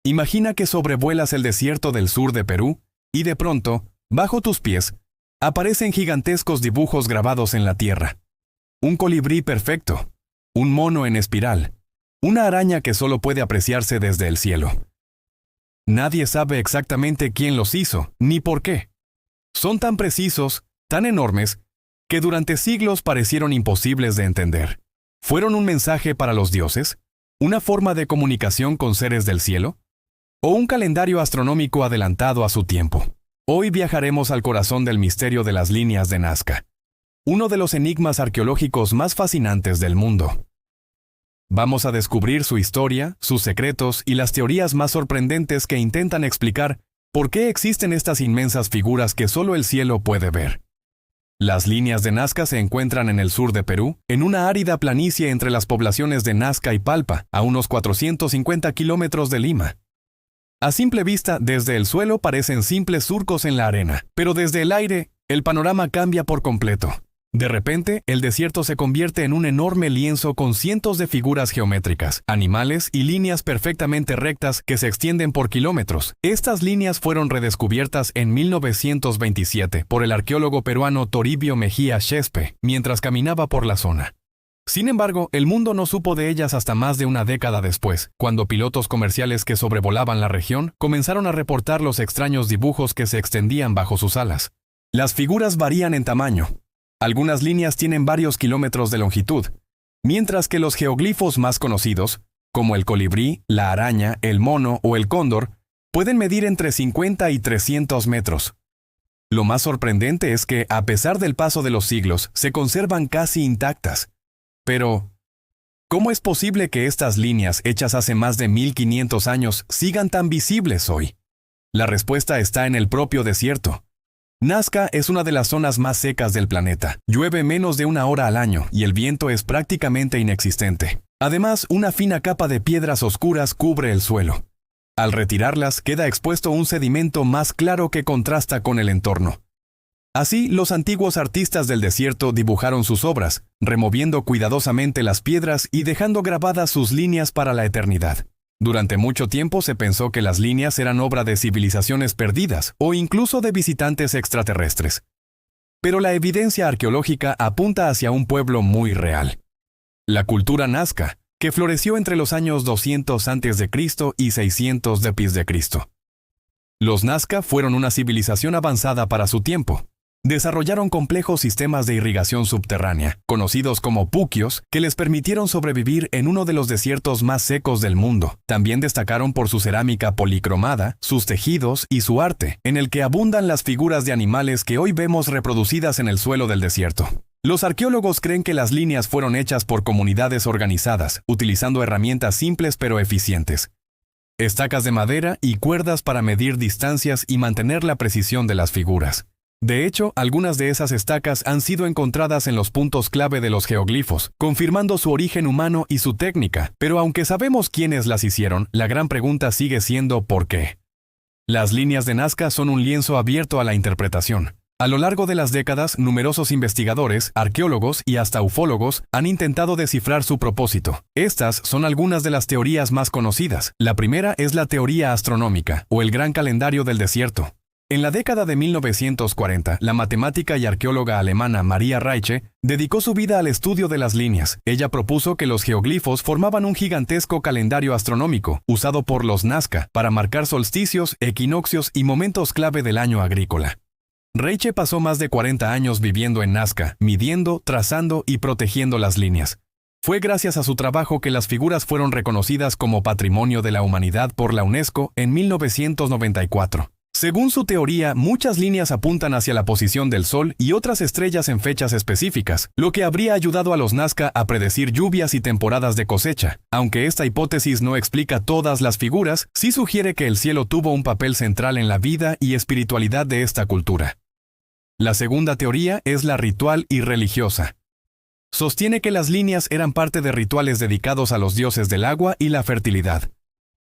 Imagina que sobrevuelas el desierto del sur de Perú y de pronto, bajo tus pies, aparecen gigantescos dibujos grabados en la tierra. Un colibrí perfecto, un mono en espiral, una araña que solo puede apreciarse desde el cielo. Nadie sabe exactamente quién los hizo, ni por qué. Son tan precisos, tan enormes, que durante siglos parecieron imposibles de entender. ¿Fueron un mensaje para los dioses? ¿Una forma de comunicación con seres del cielo? ¿O un calendario astronómico adelantado a su tiempo? Hoy viajaremos al corazón del misterio de las líneas de Nazca, uno de los enigmas arqueológicos más fascinantes del mundo. Vamos a descubrir su historia, sus secretos y las teorías más sorprendentes que intentan explicar por qué existen estas inmensas figuras que solo el cielo puede ver. Las líneas de Nazca se encuentran en el sur de Perú, en una árida planicie entre las poblaciones de Nazca y Palpa, a unos 450 kilómetros de Lima. A simple vista, desde el suelo parecen simples surcos en la arena, pero desde el aire, el panorama cambia por completo. De repente, el desierto se convierte en un enorme lienzo con cientos de figuras geométricas, animales y líneas perfectamente rectas que se extienden por kilómetros. Estas líneas fueron redescubiertas en 1927 por el arqueólogo peruano Toribio Mejía Chespe, mientras caminaba por la zona. Sin embargo, el mundo no supo de ellas hasta más de una década después, cuando pilotos comerciales que sobrevolaban la región comenzaron a reportar los extraños dibujos que se extendían bajo sus alas. Las figuras varían en tamaño. Algunas líneas tienen varios kilómetros de longitud, mientras que los geoglifos más conocidos, como el colibrí, la araña, el mono o el cóndor, pueden medir entre 50 y 300 metros. Lo más sorprendente es que, a pesar del paso de los siglos, se conservan casi intactas. Pero, ¿cómo es posible que estas líneas hechas hace más de 1500 años sigan tan visibles hoy? La respuesta está en el propio desierto. Nazca es una de las zonas más secas del planeta. Llueve menos de una hora al año y el viento es prácticamente inexistente. Además, una fina capa de piedras oscuras cubre el suelo. Al retirarlas, queda expuesto un sedimento más claro que contrasta con el entorno. Así, los antiguos artistas del desierto dibujaron sus obras, removiendo cuidadosamente las piedras y dejando grabadas sus líneas para la eternidad. Durante mucho tiempo se pensó que las líneas eran obra de civilizaciones perdidas o incluso de visitantes extraterrestres. Pero la evidencia arqueológica apunta hacia un pueblo muy real. La cultura Nazca, que floreció entre los años 200 a.C. y 600 d.C. Los Nazca fueron una civilización avanzada para su tiempo. Desarrollaron complejos sistemas de irrigación subterránea, conocidos como puquios, que les permitieron sobrevivir en uno de los desiertos más secos del mundo. También destacaron por su cerámica policromada, sus tejidos y su arte, en el que abundan las figuras de animales que hoy vemos reproducidas en el suelo del desierto. Los arqueólogos creen que las líneas fueron hechas por comunidades organizadas, utilizando herramientas simples pero eficientes. Estacas de madera y cuerdas para medir distancias y mantener la precisión de las figuras. De hecho, algunas de esas estacas han sido encontradas en los puntos clave de los geoglifos, confirmando su origen humano y su técnica. Pero aunque sabemos quiénes las hicieron, la gran pregunta sigue siendo ¿por qué? Las líneas de Nazca son un lienzo abierto a la interpretación. A lo largo de las décadas, numerosos investigadores, arqueólogos y hasta ufólogos han intentado descifrar su propósito. Estas son algunas de las teorías más conocidas. La primera es la teoría astronómica, o el gran calendario del desierto. En la década de 1940, la matemática y arqueóloga alemana Maria Reiche dedicó su vida al estudio de las líneas. Ella propuso que los geoglifos formaban un gigantesco calendario astronómico, usado por los Nazca, para marcar solsticios, equinoccios y momentos clave del año agrícola. Reiche pasó más de 40 años viviendo en Nazca, midiendo, trazando y protegiendo las líneas. Fue gracias a su trabajo que las figuras fueron reconocidas como Patrimonio de la Humanidad por la UNESCO en 1994. Según su teoría, muchas líneas apuntan hacia la posición del Sol y otras estrellas en fechas específicas, lo que habría ayudado a los Nazca a predecir lluvias y temporadas de cosecha. Aunque esta hipótesis no explica todas las figuras, sí sugiere que el cielo tuvo un papel central en la vida y espiritualidad de esta cultura. La segunda teoría es la ritual y religiosa. Sostiene que las líneas eran parte de rituales dedicados a los dioses del agua y la fertilidad.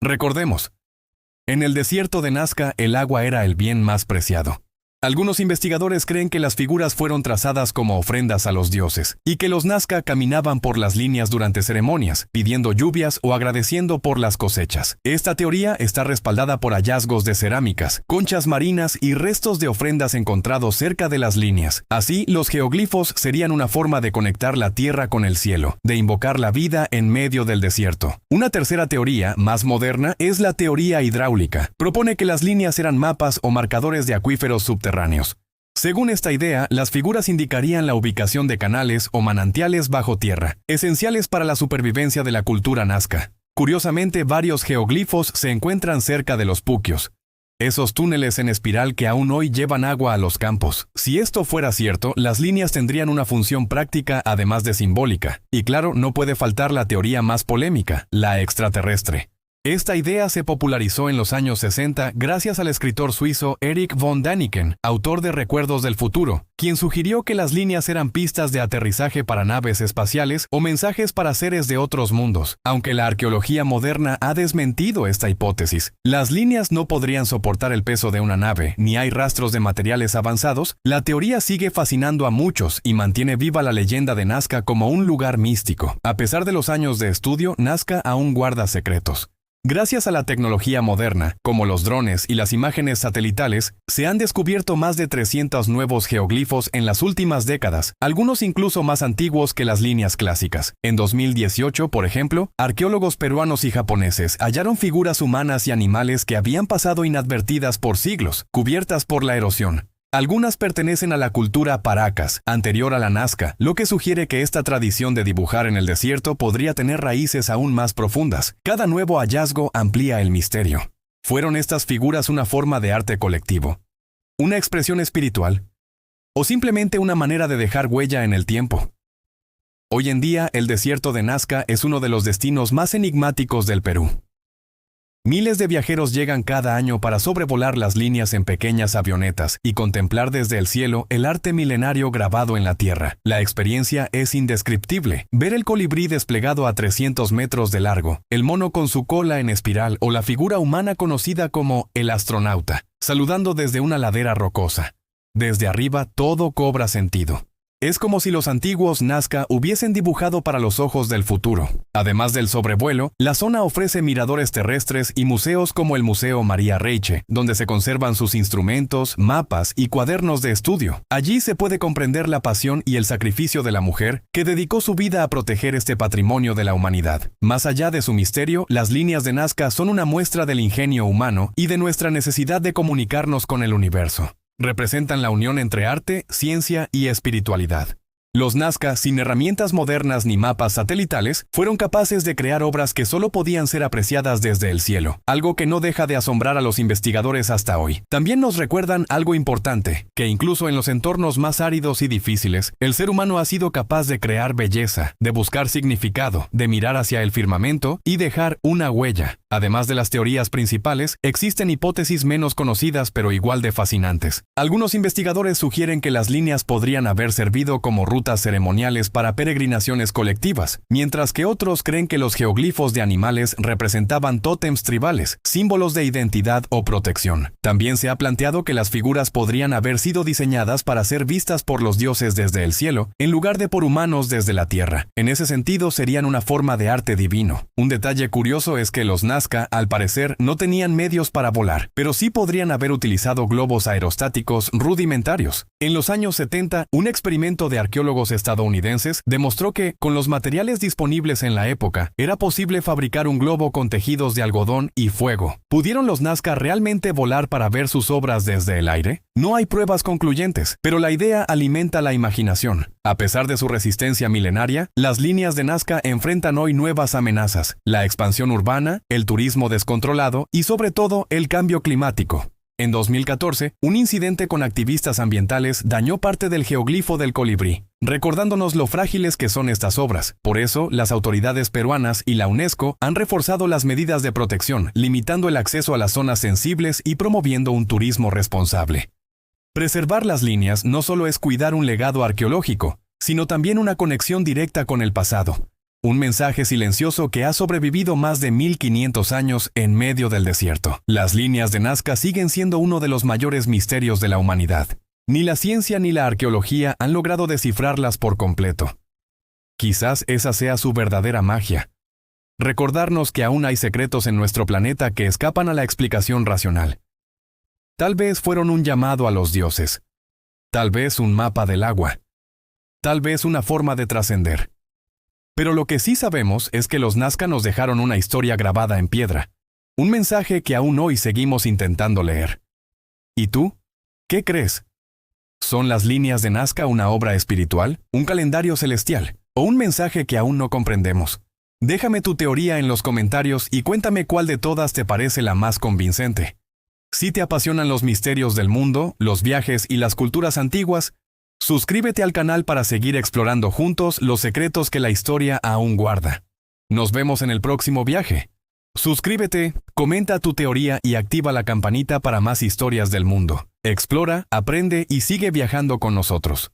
Recordemos, en el desierto de Nazca el agua era el bien más preciado. Algunos investigadores creen que las figuras fueron trazadas como ofrendas a los dioses, y que los Nazca caminaban por las líneas durante ceremonias, pidiendo lluvias o agradeciendo por las cosechas. Esta teoría está respaldada por hallazgos de cerámicas, conchas marinas y restos de ofrendas encontrados cerca de las líneas. Así, los geoglifos serían una forma de conectar la tierra con el cielo, de invocar la vida en medio del desierto. Una tercera teoría, más moderna, es la teoría hidráulica. Propone que las líneas eran mapas o marcadores de acuíferos subterráneos. Según esta idea, las figuras indicarían la ubicación de canales o manantiales bajo tierra, esenciales para la supervivencia de la cultura nazca. Curiosamente, varios geoglifos se encuentran cerca de los puquios, esos túneles en espiral que aún hoy llevan agua a los campos. Si esto fuera cierto, las líneas tendrían una función práctica además de simbólica. Y claro, no puede faltar la teoría más polémica, la extraterrestre. Esta idea se popularizó en los años 60 gracias al escritor suizo Erich von Däniken, autor de Recuerdos del Futuro, quien sugirió que las líneas eran pistas de aterrizaje para naves espaciales o mensajes para seres de otros mundos. Aunque la arqueología moderna ha desmentido esta hipótesis, las líneas no podrían soportar el peso de una nave, ni hay rastros de materiales avanzados, la teoría sigue fascinando a muchos y mantiene viva la leyenda de Nazca como un lugar místico. A pesar de los años de estudio, Nazca aún guarda secretos. Gracias a la tecnología moderna, como los drones y las imágenes satelitales, se han descubierto más de 300 nuevos geoglifos en las últimas décadas, algunos incluso más antiguos que las líneas clásicas. En 2018, por ejemplo, arqueólogos peruanos y japoneses hallaron figuras humanas y animales que habían pasado inadvertidas por siglos, cubiertas por la erosión. Algunas pertenecen a la cultura Paracas, anterior a la Nazca, lo que sugiere que esta tradición de dibujar en el desierto podría tener raíces aún más profundas. Cada nuevo hallazgo amplía el misterio. ¿Fueron estas figuras una forma de arte colectivo? ¿Una expresión espiritual? ¿O simplemente una manera de dejar huella en el tiempo? Hoy en día, el desierto de Nazca es uno de los destinos más enigmáticos del Perú. Miles de viajeros llegan cada año para sobrevolar las líneas en pequeñas avionetas y contemplar desde el cielo el arte milenario grabado en la tierra. La experiencia es indescriptible. Ver el colibrí desplegado a 300 metros de largo, el mono con su cola en espiral o la figura humana conocida como el astronauta, saludando desde una ladera rocosa. Desde arriba todo cobra sentido. Es como si los antiguos Nazca hubiesen dibujado para los ojos del futuro. Además del sobrevuelo, la zona ofrece miradores terrestres y museos como el Museo María Reiche, donde se conservan sus instrumentos, mapas y cuadernos de estudio. Allí se puede comprender la pasión y el sacrificio de la mujer que dedicó su vida a proteger este patrimonio de la humanidad. Más allá de su misterio, las líneas de Nazca son una muestra del ingenio humano y de nuestra necesidad de comunicarnos con el universo. Representan la unión entre arte, ciencia y espiritualidad. Los Nazca, sin herramientas modernas ni mapas satelitales, fueron capaces de crear obras que solo podían ser apreciadas desde el cielo, algo que no deja de asombrar a los investigadores hasta hoy. También nos recuerdan algo importante, que incluso en los entornos más áridos y difíciles, el ser humano ha sido capaz de crear belleza, de buscar significado, de mirar hacia el firmamento y dejar una huella. Además de las teorías principales, existen hipótesis menos conocidas pero igual de fascinantes. Algunos investigadores sugieren que las líneas podrían haber servido como rutas ceremoniales para peregrinaciones colectivas, mientras que otros creen que los geoglifos de animales representaban tótems tribales, símbolos de identidad o protección. También se ha planteado que las figuras podrían haber sido diseñadas para ser vistas por los dioses desde el cielo, en lugar de por humanos desde la tierra. En ese sentido, serían una forma de arte divino. Un detalle curioso es que los Nazca, al parecer, no tenían medios para volar, pero sí podrían haber utilizado globos aerostáticos rudimentarios. En los años 70, un experimento de arqueólogos estadounidenses demostró que, con los materiales disponibles en la época, era posible fabricar un globo con tejidos de algodón y fuego. ¿Pudieron los Nazca realmente volar para ver sus obras desde el aire? No hay pruebas concluyentes, pero la idea alimenta la imaginación. A pesar de su resistencia milenaria, las líneas de Nazca enfrentan hoy nuevas amenazas: la expansión urbana, el turismo descontrolado y, sobre todo, el cambio climático. En 2014, un incidente con activistas ambientales dañó parte del geoglifo del colibrí, recordándonos lo frágiles que son estas obras. Por eso, las autoridades peruanas y la UNESCO han reforzado las medidas de protección, limitando el acceso a las zonas sensibles y promoviendo un turismo responsable. Preservar las líneas no solo es cuidar un legado arqueológico, sino también una conexión directa con el pasado. Un mensaje silencioso que ha sobrevivido más de 1500 años en medio del desierto. Las líneas de Nazca siguen siendo uno de los mayores misterios de la humanidad. Ni la ciencia ni la arqueología han logrado descifrarlas por completo. Quizás esa sea su verdadera magia. Recordarnos que aún hay secretos en nuestro planeta que escapan a la explicación racional. Tal vez fueron un llamado a los dioses. Tal vez un mapa del agua. Tal vez una forma de trascender. Pero lo que sí sabemos es que los Nazca nos dejaron una historia grabada en piedra. Un mensaje que aún hoy seguimos intentando leer. ¿Y tú? ¿Qué crees? ¿Son las líneas de Nazca una obra espiritual, un calendario celestial, o un mensaje que aún no comprendemos? Déjame tu teoría en los comentarios y cuéntame cuál de todas te parece la más convincente. Si te apasionan los misterios del mundo, los viajes y las culturas antiguas, suscríbete al canal para seguir explorando juntos los secretos que la historia aún guarda. Nos vemos en el próximo viaje. Suscríbete, comenta tu teoría y activa la campanita para más historias del mundo. Explora, aprende y sigue viajando con nosotros.